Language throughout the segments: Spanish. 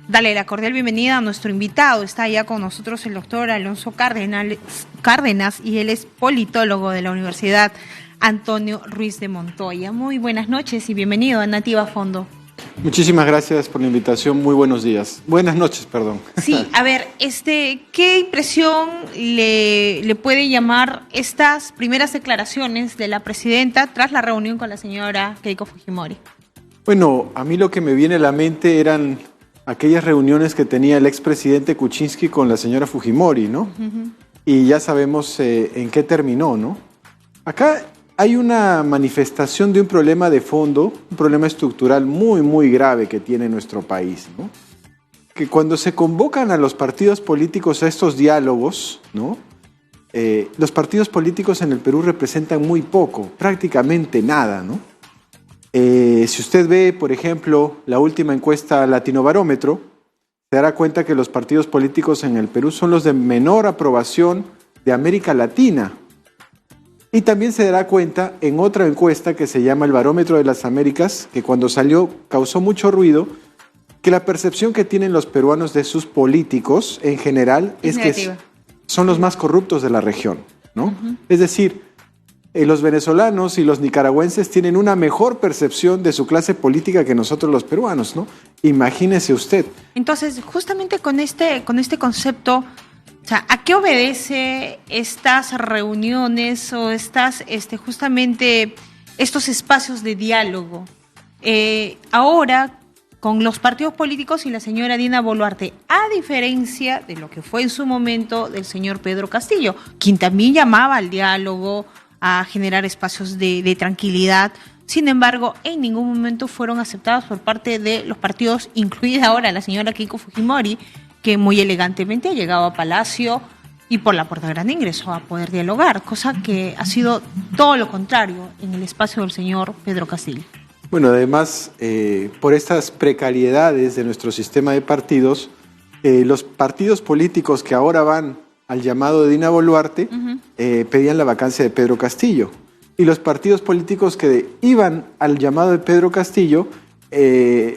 Dale la cordial bienvenida a nuestro invitado. Está ya con nosotros el doctor Alonso Cárdenas y él es politólogo de la Universidad Antonio Ruiz de Montoya. Muy buenas noches y bienvenido a Nativa Fondo. Muchísimas gracias por la invitación. Muy buenos días. Buenas noches, perdón. Sí, a ver, ¿qué impresión le puede llamar estas primeras declaraciones de la presidenta tras la reunión con la señora Keiko Fujimori? Bueno, a mí lo que me viene a la mente eran aquellas reuniones que tenía el expresidente Kuczynski con la señora Fujimori, ¿no? Y ya sabemos en qué terminó, ¿no? Acá hay una manifestación de un problema de fondo, un problema estructural muy, muy grave que tiene nuestro país, ¿no? Que cuando se convocan a los partidos políticos a estos diálogos, ¿no? Los partidos políticos en el Perú representan muy poco, prácticamente nada, ¿no? Si usted ve, por ejemplo, la última encuesta Latinobarómetro, se dará cuenta que los partidos políticos en el Perú son los de menor aprobación de América Latina. Y también se dará cuenta en otra encuesta que se llama el Barómetro de las Américas, que cuando salió causó mucho ruido, que la percepción que tienen los peruanos de sus políticos en general es que son los más corruptos de la región, ¿no? Es decir, los venezolanos y los nicaragüenses tienen una mejor percepción de su clase política que nosotros los peruanos, ¿no? Imagínese usted. Entonces, justamente con este concepto, o sea, ¿a qué obedece estas reuniones o justamente estos espacios de diálogo? Ahora, con los partidos políticos y la señora Dina Boluarte, a diferencia de lo que fue en su momento del señor Pedro Castillo, quien también llamaba al diálogo, a generar espacios de tranquilidad. Sin embargo, en ningún momento fueron aceptados por parte de los partidos, incluida ahora la señora Keiko Fujimori, que muy elegantemente ha llegado a Palacio y por la Puerta Grande ingresó a poder dialogar, cosa que ha sido todo lo contrario en el espacio del señor Pedro Castillo. Bueno, además, por estas precariedades de nuestro sistema de partidos, los partidos políticos que ahora van al llamado de Dina Boluarte, pedían la vacancia de Pedro Castillo. Y los partidos políticos que iban al llamado de Pedro Castillo,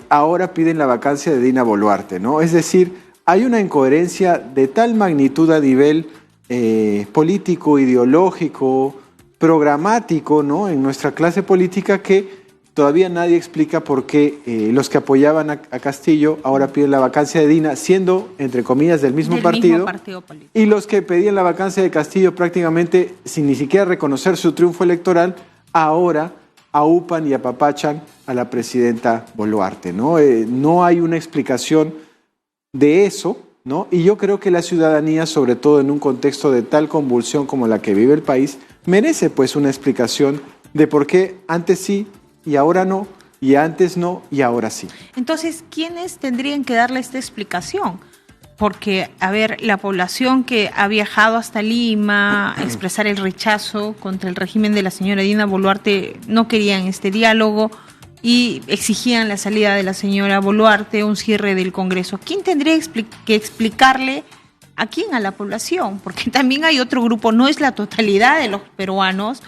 ahora piden la vacancia de Dina Boluarte, ¿no? Es decir, hay una incoherencia de tal magnitud a nivel político, ideológico, programático, ¿no? En nuestra clase política que todavía nadie explica por qué los que apoyaban a Castillo ahora piden la vacancia de Dina, siendo, entre comillas, del mismo partido político. Y los que pedían la vacancia de Castillo prácticamente, sin ni siquiera reconocer su triunfo electoral, ahora aupan y apapachan a la presidenta Boluarte, ¿no? No hay una explicación de eso, ¿no? Y yo creo que la ciudadanía, sobre todo en un contexto de tal convulsión como la que vive el país, merece pues una explicación de por qué antes sí y ahora no, y antes no, y ahora sí. Entonces, ¿quiénes tendrían que darle esta explicación? Porque, a ver, la población que ha viajado hasta Lima a expresar el rechazo contra el régimen de la señora Dina Boluarte no querían este diálogo y exigían la salida de la señora Boluarte, un cierre del Congreso. ¿Quién tendría que explicarle a quién? A la población, porque también hay otro grupo, no es la totalidad de los peruanos,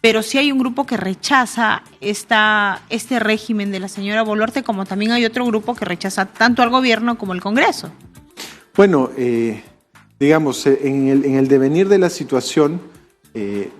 pero sí hay un grupo que rechaza este régimen de la señora Boluarte, como también hay otro grupo que rechaza tanto al gobierno como al Congreso. Bueno, digamos, en el devenir de la situación,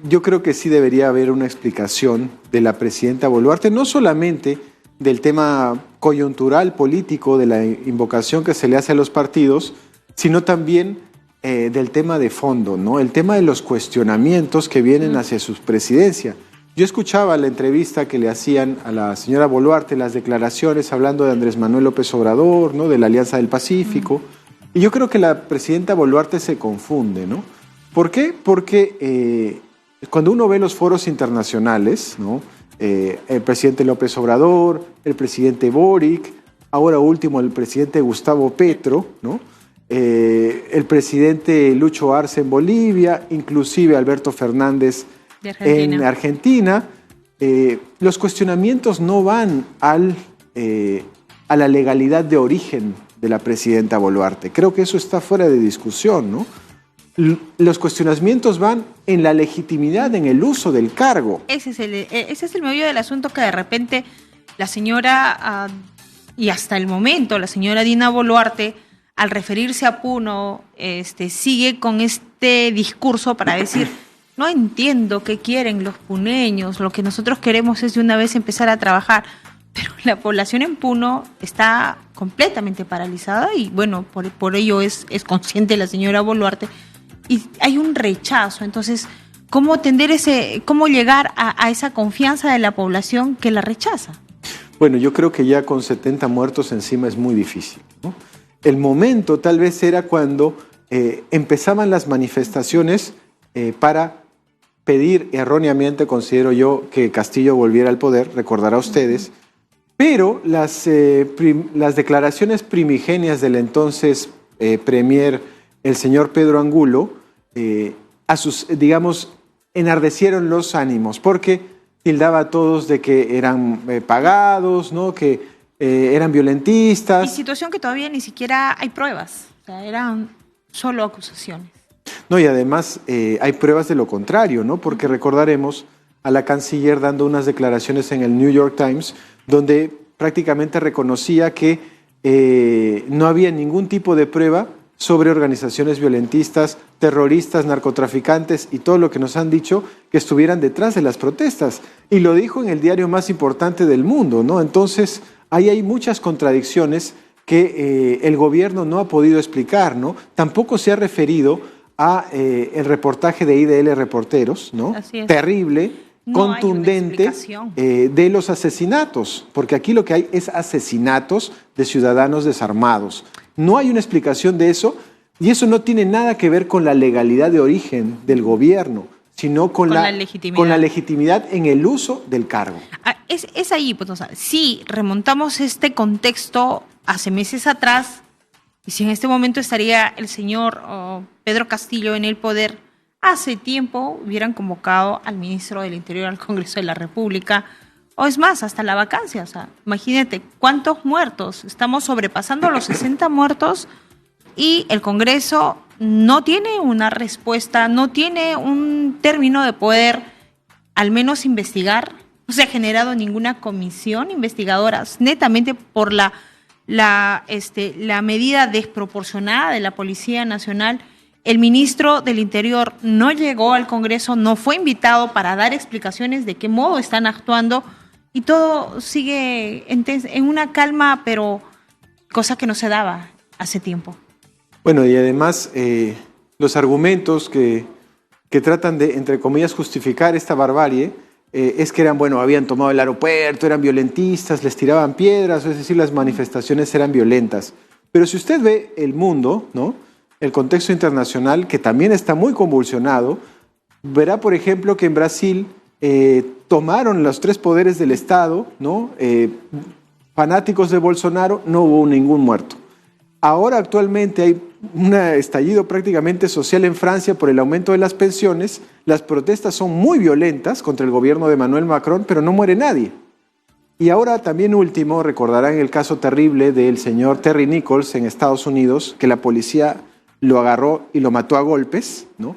yo creo que sí debería haber una explicación de la presidenta Boluarte, no solamente del tema coyuntural político, de la invocación que se le hace a los partidos, sino también del tema de fondo, ¿no? El tema de los cuestionamientos que vienen hacia su presidencia. Yo escuchaba la entrevista que le hacían a la señora Boluarte, las declaraciones hablando de Andrés Manuel López Obrador, ¿no? De la Alianza del Pacífico. Y yo creo que la presidenta Boluarte se confunde, ¿no? ¿Por qué? Porque cuando uno ve los foros internacionales, ¿no? El presidente López Obrador, el presidente Boric, ahora último el presidente Gustavo Petro, ¿no? El presidente Lucho Arce en Bolivia, inclusive Alberto Fernández en Argentina, los cuestionamientos no van a la legalidad de origen de la presidenta Boluarte. Creo que eso está fuera de discusión, ¿no? Los cuestionamientos van en la legitimidad, en el uso del cargo. Ese es el meollo del asunto, que de repente la señora Y hasta el momento la señora Dina Boluarte, al referirse a Puno, sigue con este discurso para decir, no entiendo qué quieren los puneños, lo que nosotros queremos es de una vez empezar a trabajar. Pero la población en Puno está completamente paralizada y bueno, por ello es consciente la señora Boluarte y hay un rechazo. Entonces, ¿cómo llegar a esa confianza de la población que la rechaza? Bueno, yo creo que ya con 70 muertos encima es muy difícil, ¿no? El momento tal vez era cuando empezaban las manifestaciones para pedir, erróneamente considero yo, que Castillo volviera al poder, recordará ustedes, pero las declaraciones primigenias del entonces premier, el señor Pedro Angulo, enardecieron los ánimos, porque tildaba a todos de que eran pagados, ¿no? Que eran violentistas. Y situación que todavía ni siquiera hay pruebas, o sea, eran solo acusaciones. No, y además hay pruebas de lo contrario, ¿no? Porque recordaremos a la canciller dando unas declaraciones en el New York Times donde prácticamente reconocía que no había ningún tipo de prueba sobre organizaciones violentistas, terroristas, narcotraficantes y todo lo que nos han dicho que estuvieran detrás de las protestas. Y lo dijo en el diario más importante del mundo, ¿no? Entonces, ahí hay muchas contradicciones que el gobierno no ha podido explicar, ¿no? Tampoco se ha referido a el reportaje de IDL Reporteros, ¿no? Terrible, contundente, de los asesinatos, porque aquí lo que hay es asesinatos de ciudadanos desarmados. No hay una explicación de eso, y eso no tiene nada que ver con la legalidad de origen del gobierno, sino con la legitimidad en el uso del cargo. Es ahí, pues, o sea, si remontamos este contexto hace meses atrás, y si en este momento estaría el señor Pedro Castillo en el poder, hace tiempo hubieran convocado al ministro del Interior al Congreso de la República, o es más, hasta la vacancia. O sea, imagínate cuántos muertos. Estamos sobrepasando los 60 muertos y el Congreso no tiene una respuesta, no tiene un término de poder al menos investigar. No se ha generado ninguna comisión investigadora, netamente por la medida desproporcionada de la Policía Nacional. El ministro del Interior no llegó al Congreso, no fue invitado para dar explicaciones de qué modo están actuando y todo sigue en una calma, pero cosa que no se daba hace tiempo. Bueno, y además los argumentos que tratan de, entre comillas, justificar esta barbarie es que habían tomado el aeropuerto, eran violentistas, les tiraban piedras, es decir, las manifestaciones eran violentas. Pero si usted ve el mundo, ¿no? El contexto internacional, que también está muy convulsionado, verá, por ejemplo, que en Brasil tomaron los tres poderes del Estado, ¿no? Fanáticos de Bolsonaro, no hubo ningún muerto. Ahora actualmente hay un estallido prácticamente social en Francia por el aumento de las pensiones. Las protestas son muy violentas contra el gobierno de Emmanuel Macron, pero no muere nadie. Y ahora también último, recordarán el caso terrible del señor Terry Nichols en Estados Unidos, que la policía lo agarró y lo mató a golpes, ¿no?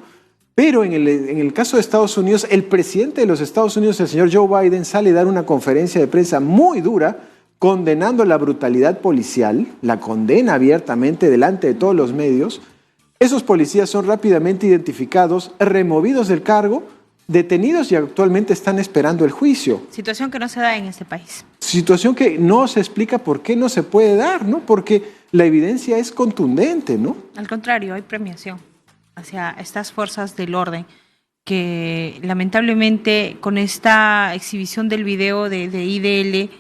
Pero en el caso de Estados Unidos, el presidente de los Estados Unidos, el señor Joe Biden, sale a dar una conferencia de prensa muy dura condenando la brutalidad policial, la condena abiertamente delante de todos los medios. Esos policías son rápidamente identificados, removidos del cargo, detenidos y actualmente están esperando el juicio. Situación que no se da en este país. Situación que no se explica por qué no se puede dar, ¿no? Porque la evidencia es contundente, ¿no? Al contrario, hay premiación hacia estas fuerzas del orden que lamentablemente con esta exhibición del video de IDL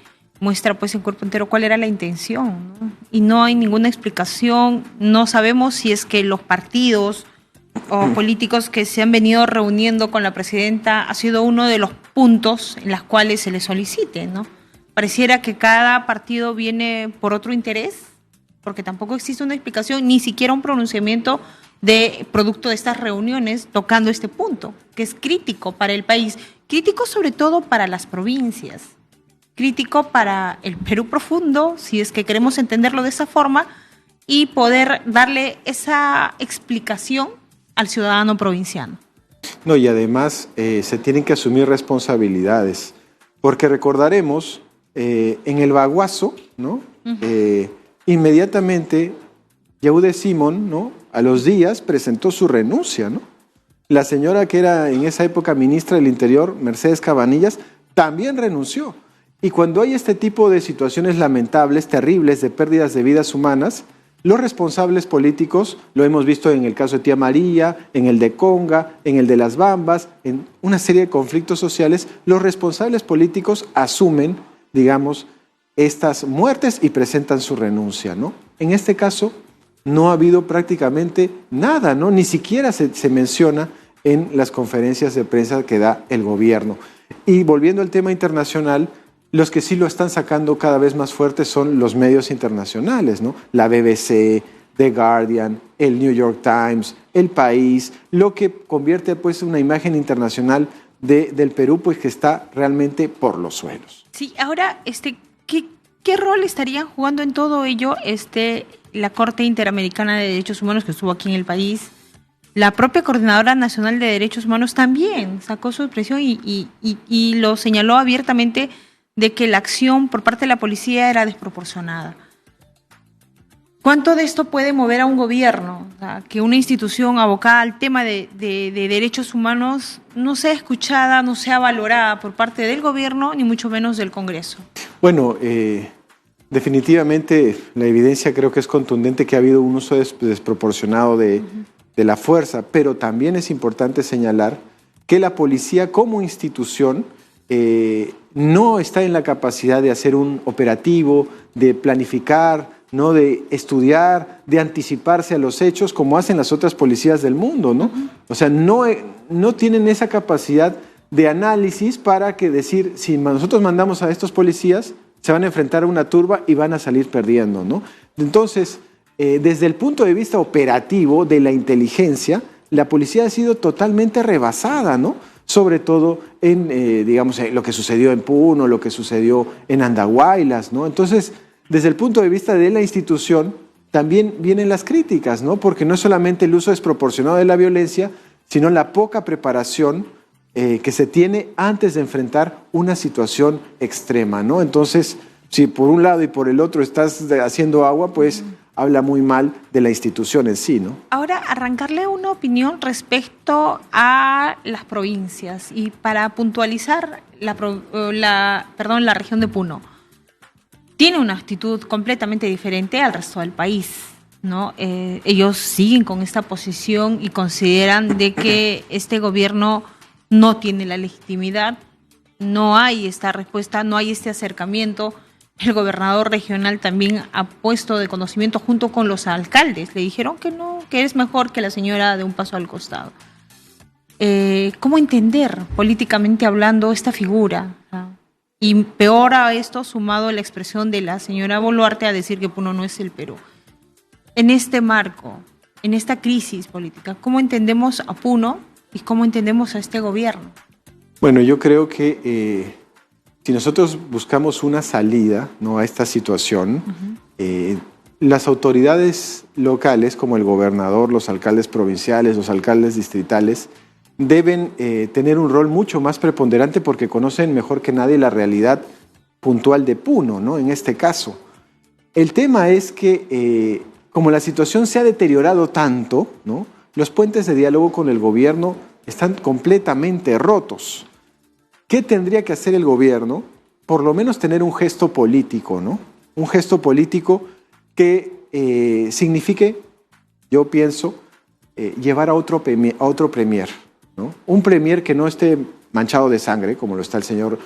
muestra pues en cuerpo entero cuál era la intención, ¿no? Y no hay ninguna explicación, no sabemos si es que los partidos o políticos que se han venido reuniendo con la presidenta ha sido uno de los puntos en los cuales se le solicite, ¿no? Pareciera que cada partido viene por otro interés, porque tampoco existe una explicación, ni siquiera un pronunciamiento de producto de estas reuniones tocando este punto, que es crítico para el país, crítico sobre todo para las provincias, crítico para el Perú profundo, si es que queremos entenderlo de esa forma, y poder darle esa explicación al ciudadano provinciano. No, y además se tienen que asumir responsabilidades, porque recordaremos en el Baguazo, ¿no? inmediatamente Yehude Simón, ¿no?, a los días presentó su renuncia, ¿no? La señora que era en esa época ministra del Interior, Mercedes Cabanillas, también renunció. Y cuando hay este tipo de situaciones lamentables, terribles, de pérdidas de vidas humanas, los responsables políticos, lo hemos visto en el caso de Tía María, en el de Conga, en el de Las Bambas, en una serie de conflictos sociales, los responsables políticos asumen, digamos, estas muertes y presentan su renuncia, ¿no? En este caso no ha habido prácticamente nada, ¿no? Ni siquiera se menciona en las conferencias de prensa que da el gobierno. Y volviendo al tema internacional, los que sí lo están sacando cada vez más fuerte son los medios internacionales, ¿no? La BBC, The Guardian, el New York Times, El País, lo que convierte pues una imagen internacional del Perú pues que está realmente por los suelos. Sí, ahora, ¿qué rol estarían jugando en todo ello la Corte Interamericana de Derechos Humanos que estuvo aquí en el país? La propia Coordinadora Nacional de Derechos Humanos también sacó su expresión y lo señaló abiertamente de que la acción por parte de la policía era desproporcionada. ¿Cuánto de esto puede mover a un gobierno? O sea, que una institución abocada al tema de derechos humanos no sea escuchada, no sea valorada por parte del gobierno, ni mucho menos del Congreso. Bueno, definitivamente la evidencia creo que es contundente que ha habido un uso desproporcionado de la fuerza, pero también es importante señalar que la policía como institución no está en la capacidad de hacer un operativo, de planificar, ¿no?, de estudiar, de anticiparse a los hechos como hacen las otras policías del mundo, ¿no? O sea, no tienen esa capacidad de análisis para que decir, si nosotros mandamos a estos policías, se van a enfrentar a una turba y van a salir perdiendo, ¿no? Entonces, desde el punto de vista operativo de la inteligencia, la policía ha sido totalmente rebasada, ¿no? Sobre todo en, digamos, lo que sucedió en Puno, lo que sucedió en Andahuaylas, ¿no? Entonces, desde el punto de vista de la institución, también vienen las críticas, ¿no? Porque no es solamente el uso desproporcionado de la violencia, sino la poca preparación que se tiene antes de enfrentar una situación extrema, ¿no? Entonces, si por un lado y por el otro estás haciendo agua, pues habla muy mal de la institución en sí, ¿no? Ahora, arrancarle una opinión respecto a las provincias y para puntualizar la región de Puno. Tiene una actitud completamente diferente al resto del país, ¿no? Ellos siguen con esta posición y consideran de que este gobierno no tiene la legitimidad, no hay esta respuesta, no hay este acercamiento. El gobernador regional también ha puesto de conocimiento junto con los alcaldes. Le dijeron que no, que es mejor que la señora dé un paso al costado. ¿Cómo entender políticamente hablando esta figura? Y peor a esto, sumado a la expresión de la señora Boluarte a decir que Puno no es el Perú. En este marco, en esta crisis política, ¿cómo entendemos a Puno y cómo entendemos a este gobierno? Bueno, yo creo que si nosotros buscamos una salida, ¿no?, a esta situación, las autoridades locales, como el gobernador, los alcaldes provinciales, los alcaldes distritales, deben tener un rol mucho más preponderante porque conocen mejor que nadie la realidad puntual de Puno, ¿no?, en este caso. El tema es que, como la situación se ha deteriorado tanto, ¿no?, los puentes de diálogo con el gobierno están completamente rotos. ¿Qué tendría que hacer el gobierno? Por lo menos tener un gesto político, ¿no? Un gesto político que signifique, yo pienso, llevar a otro premier, ¿no? Un premier que no esté manchado de sangre, como lo está el señor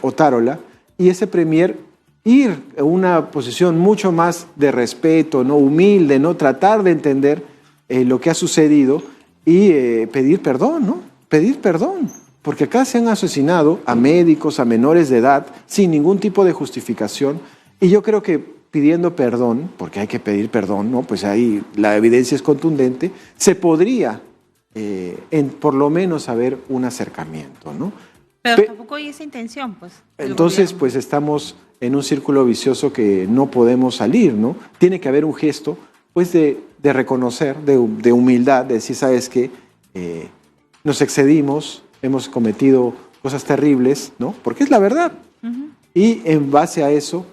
Otárola, y ese premier ir a una posición mucho más de respeto, ¿no?, humilde, ¿no?, tratar de entender lo que ha sucedido y pedir perdón, ¿no? Pedir perdón. Porque acá se han asesinado a médicos, a menores de edad, sin ningún tipo de justificación. Y yo creo que pidiendo perdón, porque hay que pedir perdón, ¿no?, pues ahí la evidencia es contundente, se podría por lo menos haber un acercamiento, ¿no? Pero tampoco hay esa intención, pues. Entonces, pues estamos en un círculo vicioso que no podemos salir, ¿no? Tiene que haber un gesto, pues, de reconocer, de humildad, de decir, ¿sabes qué? Nos excedimos, hemos cometido cosas terribles, ¿no? Porque es la verdad. Y en base a eso,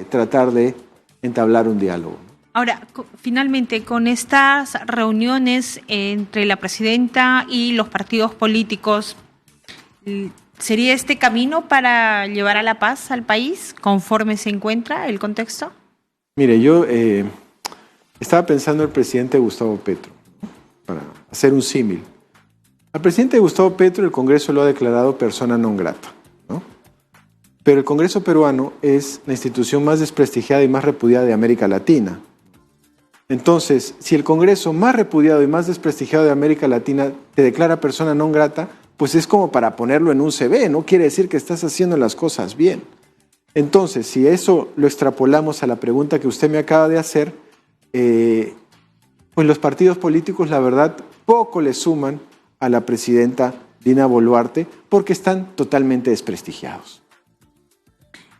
tratar de entablar un diálogo. Ahora, finalmente, con estas reuniones entre la presidenta y los partidos políticos, ¿sería este camino para llevar a la paz al país conforme se encuentra el contexto? Mire, yo estaba pensando en el presidente Gustavo Petro, para hacer un símil. Al presidente Gustavo Petro el Congreso lo ha declarado persona non grata, ¿no? Pero el Congreso peruano es la institución más desprestigiada y más repudiada de América Latina. Entonces, si el Congreso más repudiado y más desprestigiado de América Latina te declara persona non grata, pues es como para ponerlo en un CV, no quiere decir que estás haciendo las cosas bien. Entonces, si eso lo extrapolamos a la pregunta que usted me acaba de hacer, pues los partidos políticos, la verdad, poco le suman a la presidenta Dina Boluarte porque están totalmente desprestigiados.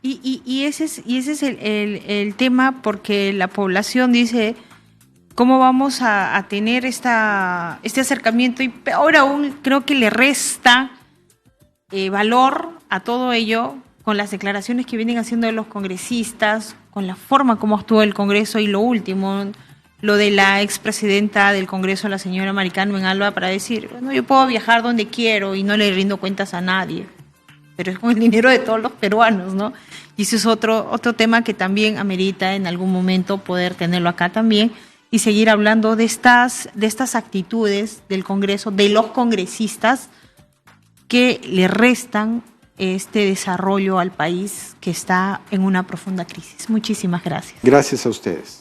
Y ese es el tema, porque la población dice, ¿cómo vamos a tener este acercamiento? Y peor aún, creo que le resta valor a todo ello con las declaraciones que vienen haciendo los congresistas, con la forma como actúa el Congreso y lo último, lo de la expresidenta del Congreso, la señora Maricano en Alba, para decir, bueno, yo puedo viajar donde quiero y no le rindo cuentas a nadie, pero es con el dinero de todos los peruanos, ¿no? Y ese es otro tema que también amerita en algún momento poder tenerlo acá también y seguir hablando de estas actitudes del Congreso, de los congresistas que le restan este desarrollo al país que está en una profunda crisis. Muchísimas gracias. Gracias a ustedes.